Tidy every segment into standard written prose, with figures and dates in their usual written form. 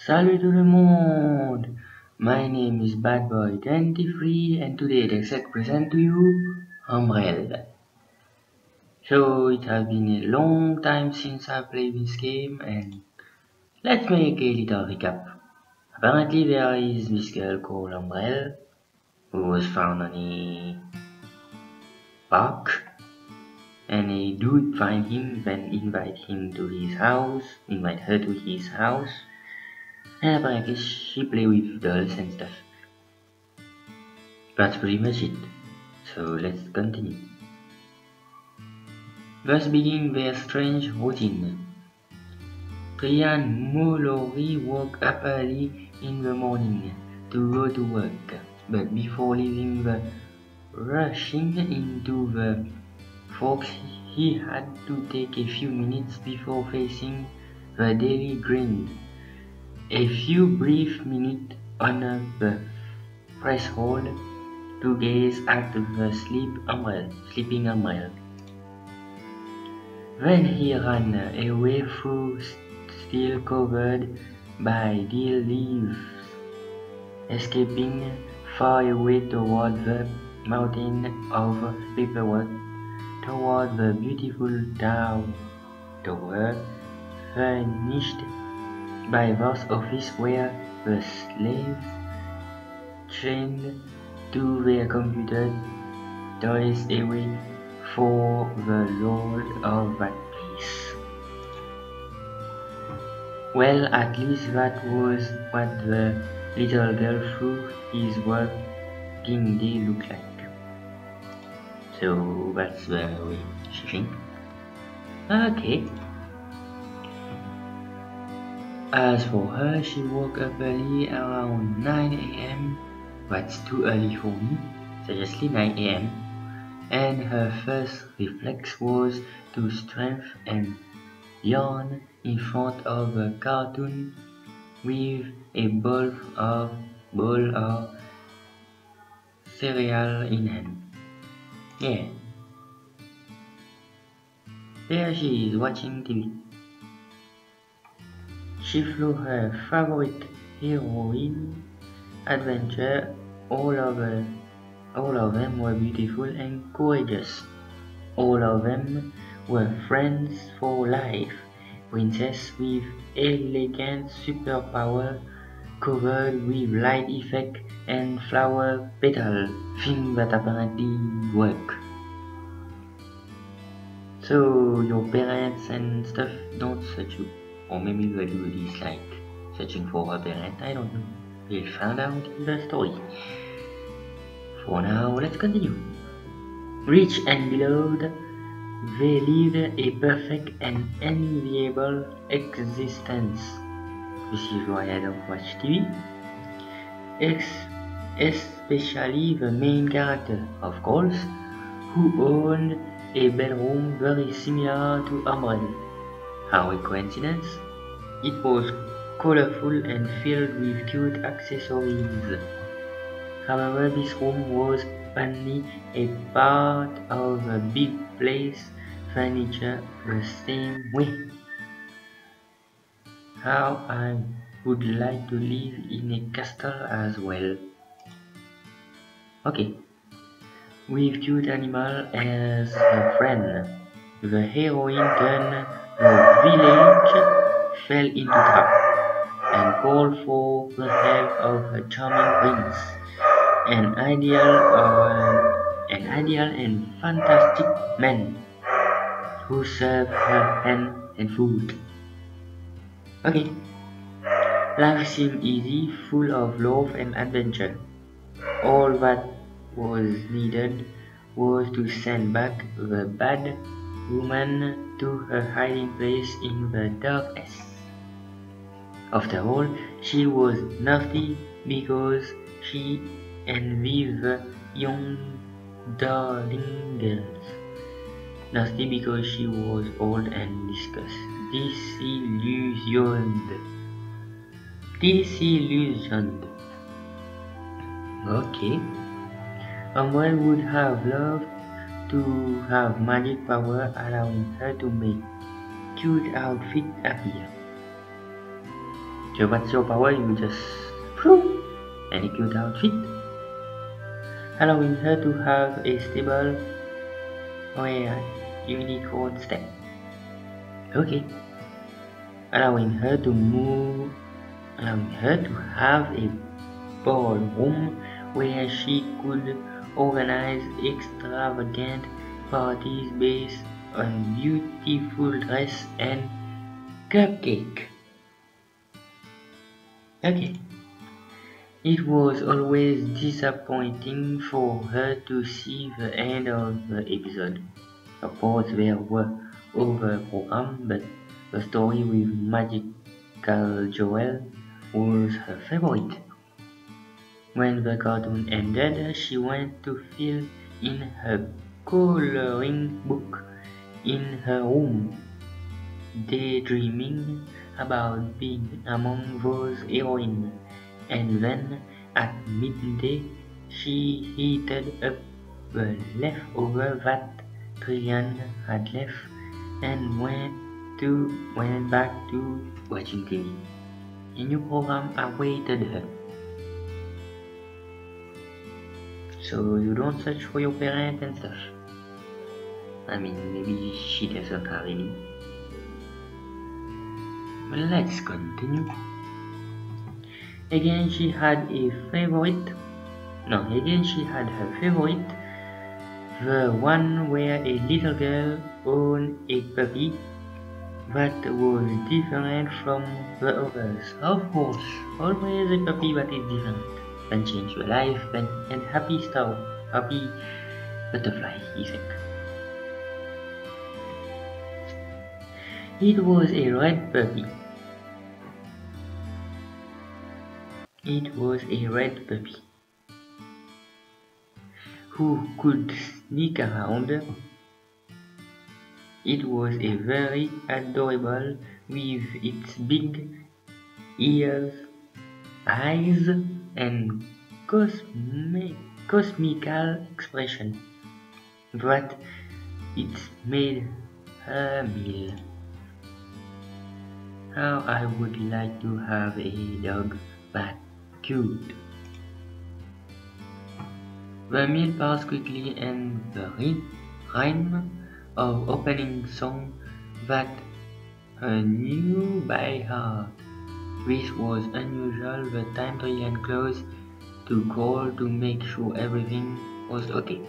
Salut tout le monde! My name is Badboy23 and today I present to you Ambre. So it has been a long time since I played this game and let's make a little recap. Apparently there is this girl called Ambre who was found on a park and a dude find him, then invite her to his house. And apparently she play with dolls and stuff. That's pretty much it. So let's continue. Thus begin their strange routine. Tristan Mallory woke up early in the morning to go to work, but before leaving rushing into the fog, he had to take a few minutes before facing the daily grind. A few brief minutes on the threshold to gaze at the sleeping Ambre. Then he ran away through still covered by dead leaves, escaping far away toward the mountain of paperwork, toward the beautiful tower furnished by this office where the slaves chained to their computer toys away for the lord of that place. Well, at least that was what the little girl through his working day looked like. So that's the way she thinks. Okay. As for her, she woke up early around 9 a.m. That's too early for me, seriously 9 a.m. And her first reflex was to strengthen and yawn in front of a cartoon with a bowl of cereal in hand. Yeah. There she is watching TV. She flew her favorite heroine adventure. All of them were beautiful and courageous. All of them were friends for life. Princess with elegant superpower covered with light effect and flower petal thing that apparently work. So your parents and stuff don't search you. Or maybe the dude is like searching for a parent, I don't know. We'll find out in the story. For now, let's continue. Rich and beloved, they lived a perfect and enviable existence. This is why I don't watch TV. Especially the main character, of course, who owned a bedroom very similar to Ambre. How a coincidence? It was colorful and filled with cute accessories. However, this room was only a part of a big place, furniture the same way. How I would like to live in a castle as well. Okay. With cute animal as a friend, the heroine turned the village, fell into trap, and called for the help of her charming prince, an ideal and fantastic man who served her hand and food. Okay. Life seemed easy, full of love and adventure. All that was needed was to send back the bad woman to her hiding place in the darkness. After all, she was naughty because she envied the young darling girls. Nasty because she was old and disillusioned. Okay. Ambre would have loved to have magic power allowing her to make cute outfits appear. So what's your power? You just phew, and a cute outfit, allowing her to have a stable where unicorn step. Okay. Allowing her to move, allowing her to have a ballroom where she could organize extravagant parties based on beautiful dress and cupcake. Okay. It was always disappointing for her to see the end of the episode. Of course, there were other programs, but the story with Magical Joel was her favorite. When the cartoon ended, she went to fill in her coloring book in her room, daydreaming about being among those heroines. And then, at midday, she heated up the leftover that Tristan had left and went back to watching TV. A new program awaited her. So you don't search for your parents and stuff. I mean, maybe she doesn't have any. But let's continue. Again, she had her favorite, the one where a little girl owned a puppy that was different from the others. Of course, always a puppy that is different can change your life and happy butterfly effect. It was a red puppy. Who could sneak around. It was a very adorable with its big ears, eyes, and cosmical expression that it made her meal. How I would like to have a dog that cute. The meal passed quickly and the rhyme of opening song that her knew by heart. This was unusual. The time Tristan closed to call to make sure everything was okay.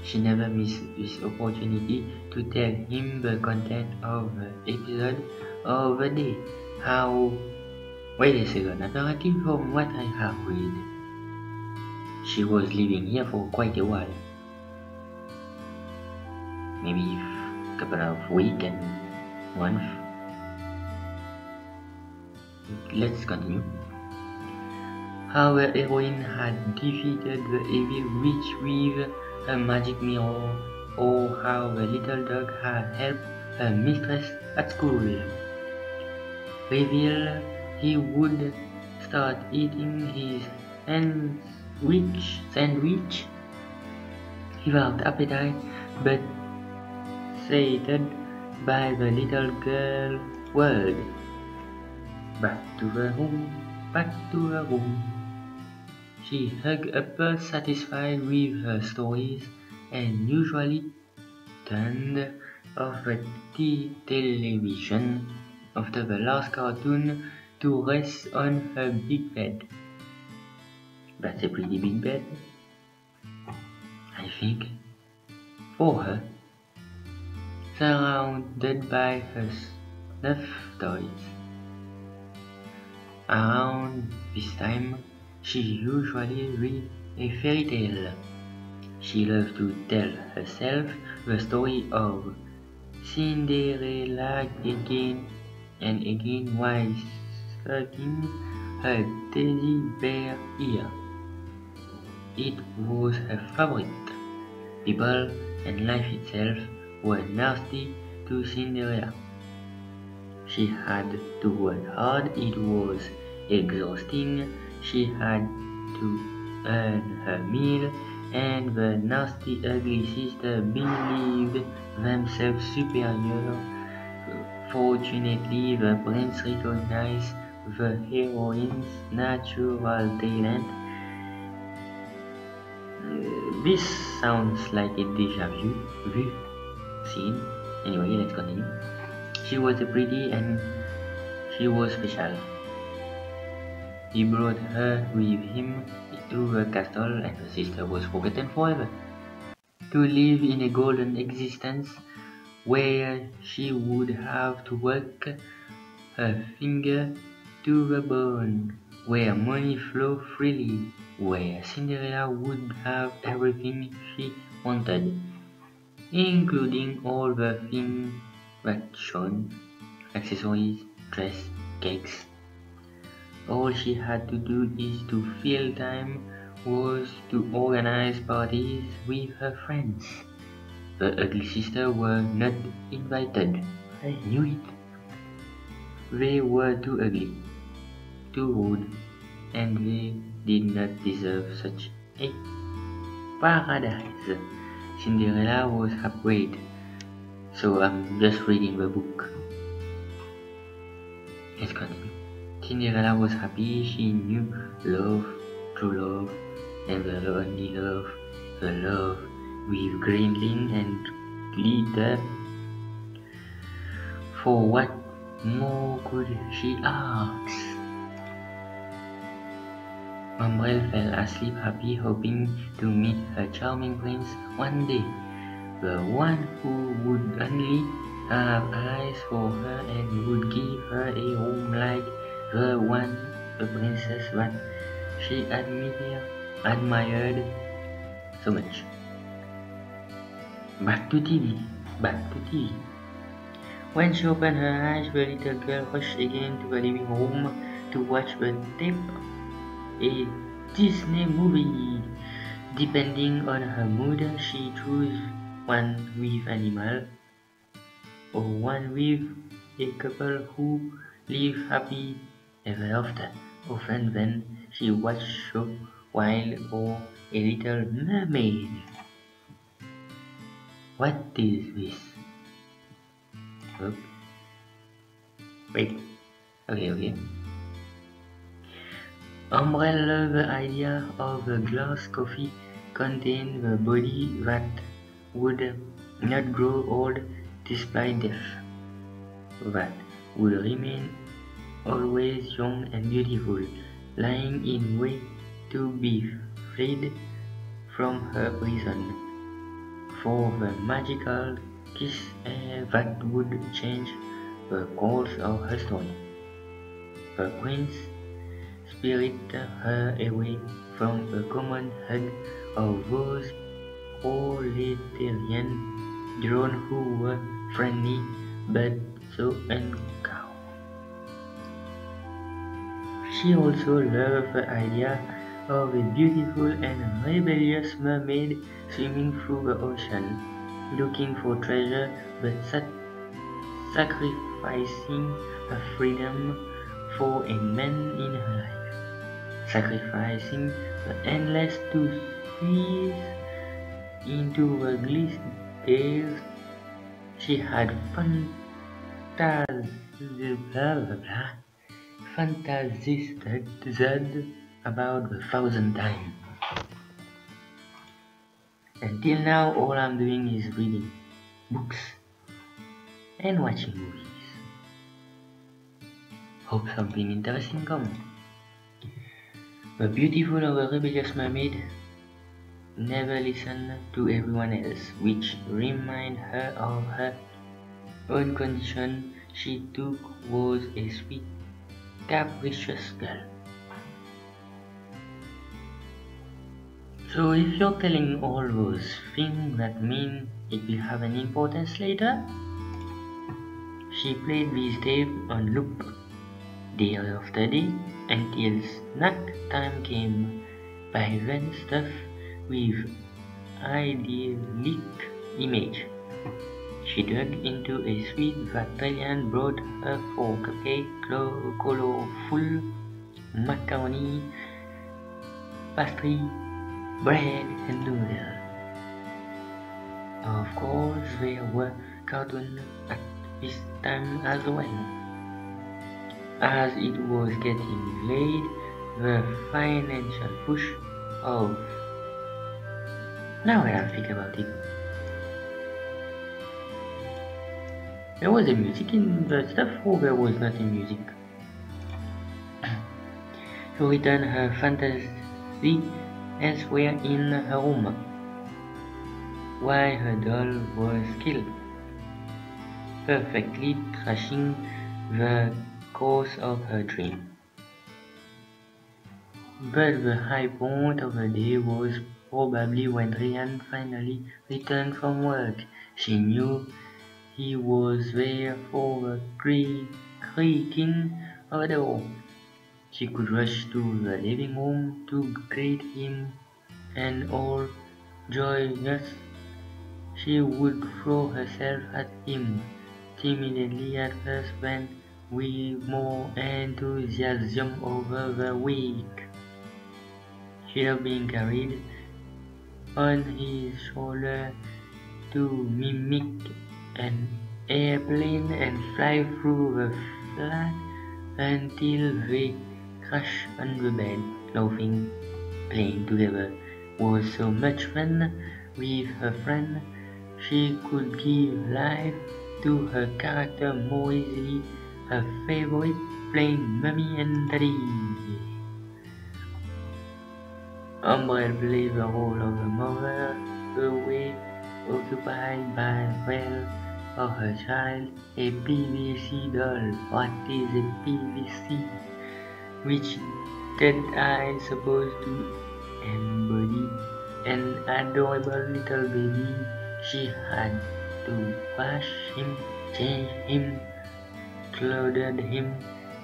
She never missed this opportunity to tell him the content of the episode of the day. Wait a second, apparently from what I have read, she was living here for quite a while. Maybe a couple of weeks and months. Let's continue. How the heroine had defeated the evil witch with a magic mirror, or how the little dog had helped her mistress at school. Reveal he would start eating his sandwich without appetite, but sated by the little girl word. Back to the room. She hugged up satisfied with her stories and usually turned off the television after the last cartoon to rest on her big bed. That's a pretty big bed, I think, for her, surrounded by her stuffed toys. Around this time, she usually read a fairy tale. She loved to tell herself the story of Cinderella again and again while sucking her teddy bear ear. It was her favorite. People and life itself were nasty to Cinderella. She had to work hard, it was exhausting, she had to earn her meal, and the nasty ugly sister believed themselves superior. Fortunately, the prince recognized the heroine's natural talent. This sounds like a deja vu scene. Anyway, let's continue. She was pretty and she was special. He brought her with him to the castle, and the sister was forgotten forever, to live in a golden existence where she would have to work her finger to the bone, where money flowed freely, where Cinderella would have everything she wanted, including all the things that shone, accessories, dress, cakes. All she had to do is to fill time was to organize parties with her friends. The ugly sisters were not invited. I knew it. They were too ugly, too rude, and they did not deserve such a paradise. Cinderella was afraid, so I'm just reading the book. Let's continue. Cinderella was happy. She knew love, true love, and the only love, the love with grinding and glitter. For what more could she ask? Ambre fell asleep happy, hoping to meet her charming prince one day, the one who would only have eyes for her and would give her a home like the one, the princess that she admired so much. Back to TV. When she opened her eyes, the little girl rushed again to the living room to watch the tape. A Disney movie. Depending on her mood, she chose one with animal or one with a couple who live happy ever after. Often then she watched show Wild or A Little Mermaid. What is this? Oh. Wait. Okay. Ambre loved the idea of a glass coffee containing the body that would not grow old despite death, that would remain always young and beautiful, lying in wait to be freed from her prison, for the magical kiss that would change the course of her story. The prince spirited her away from the common hug of those proletarian drones who were friendly but so uncouth. She also loved the idea of a beautiful and rebellious mermaid swimming through the ocean, looking for treasure but sacrificing her freedom for a man in her life, sacrificing the endless to squeeze into the gliss days. She had fantasized about 1,000 times. Until now, all I'm doing is reading books and watching movies. Hope something interesting comes. The beautiful of a rebellious mermaid never listened to everyone else, which reminded her of her own condition. She too was a sweet, capricious girl. So if you're telling all those things, that mean it will have an importance later? She played this tape on loop, day after day, until snack time came. By then stuffed with idyllic image. She dug into a sweet Victorian brought her for cupcake, colorful macaroni, pastry, bread, and noodles. Of course, there were cartoons at this time as well. As it was getting late, the financial push of now I think about it. There was a music in the stuff, or there was not a music. To return her fantasy elsewhere in her room, while her doll was killed, perfectly crashing the course of her dream. But the high point of the day was probably when Ryan finally returned from work. She knew he was there for the creaking of the door. She could rush to the living room to greet him, and all joyous, she would throw herself at him, timidly at first, then with more enthusiasm over the week. She loved being carried on his shoulder to mimic an airplane and fly through the flat until they crash on the bed, laughing, playing together was so much fun with her friend. She could give life to her character more easily, her favorite playing Mummy and Daddy. Ambre played the role of a mother, away occupied by well of her child, a PVC doll. What is a PVC? Which that I suppose to embody an adorable little baby. She had to wash him, change him, clothe him,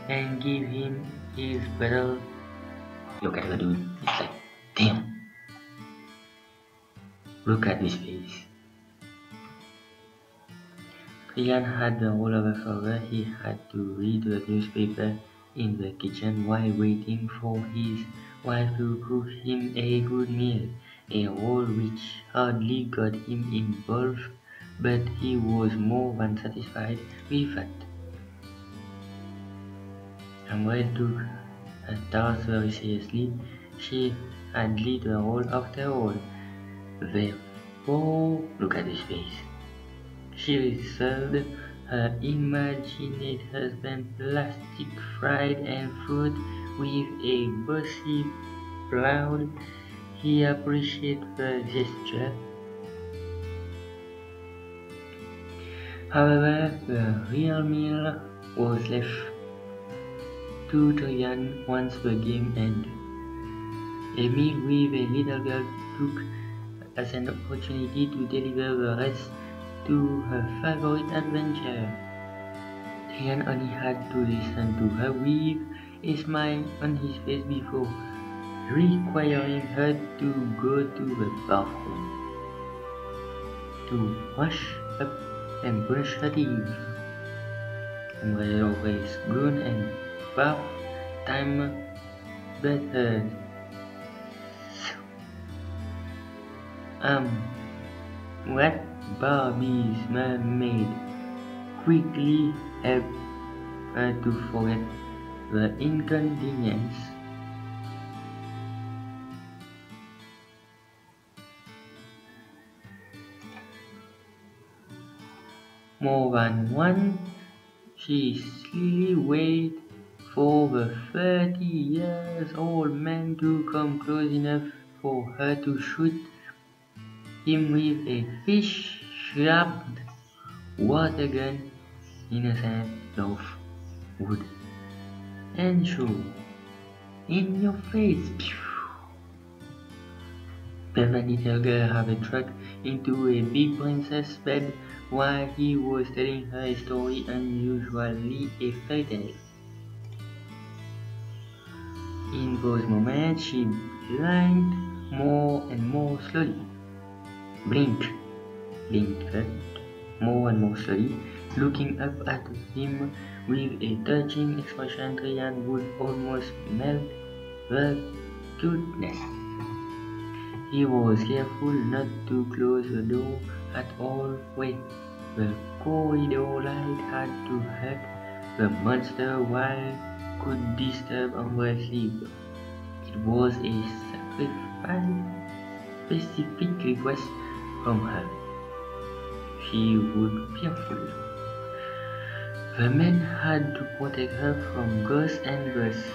and give him his bottle. Look at her dude. It's like, damn. Look at his face. Ryan had the role of a father. He had to read the newspaper in the kitchen while waiting for his wife to cook him a good meal, a role which hardly got him involved, but he was more than satisfied with that. Ambre took her task very seriously. She had lead the role after all. Therefore, look at his face. She served her imagined husband plastic fried and fruit with a bossy proud. He appreciated the gesture. However, the real meal was left to Ryan once the game ended. A meal with a little girl took as an opportunity to deliver the rest to her favorite adventure. Ryan only had to listen to her with a smile on his face before requiring her to go to the bathroom to wash up and brush her teeth. And was always good and bath time, but what Barbie's mermaid quickly helped her to forget the inconvenience. More than once, she slowly waited for the 30-year-old man to come close enough for her to shoot him with a fish-shaped water gun, innocent of wood, and shoot in your face. Then the little girl had a truck into a big princess bed while he was telling her a story, unusually a fairy tale. In those moments, she blinked more and more slowly. Blinked more and more slowly, looking up at him with a touching expression. Ryan would almost melt the goodness. He was careful not to close the door at all. Wait, the corridor light had to hurt the monster while could disturb Ambre's sleep. It was a specific request from her. She would be fearful. The man had to protect her from ghosts and ghosts.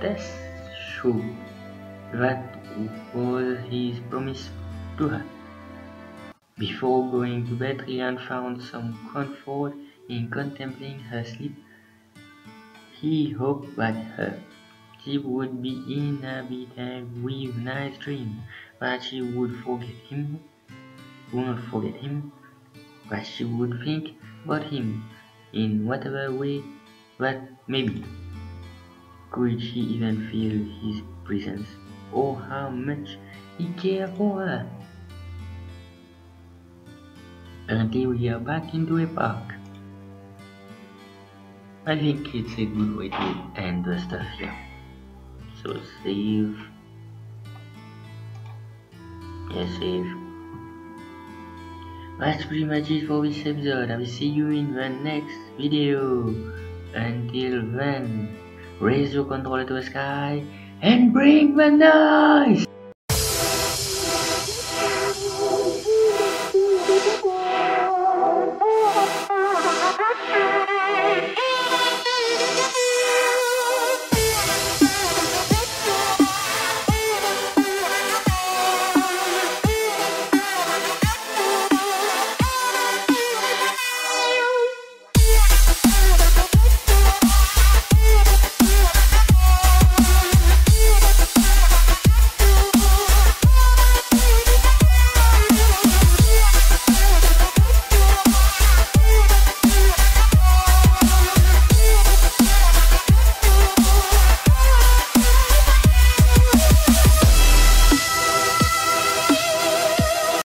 That's true. That was his promise to her. Before going to bed, Ryan found some comfort in contemplating her sleep. He hoped that her sleep would be inhabited with nice dreams, that she would not forget him, that she would think about him in whatever way, but maybe could she even feel his presence, or how much he cared for her? Currently we are back into a park. I think it's a good way to end the stuff here. So save. Yeah, save. That's pretty much it for this episode. I will see you in the next video. Until then, raise your controller to the sky and bring the noise!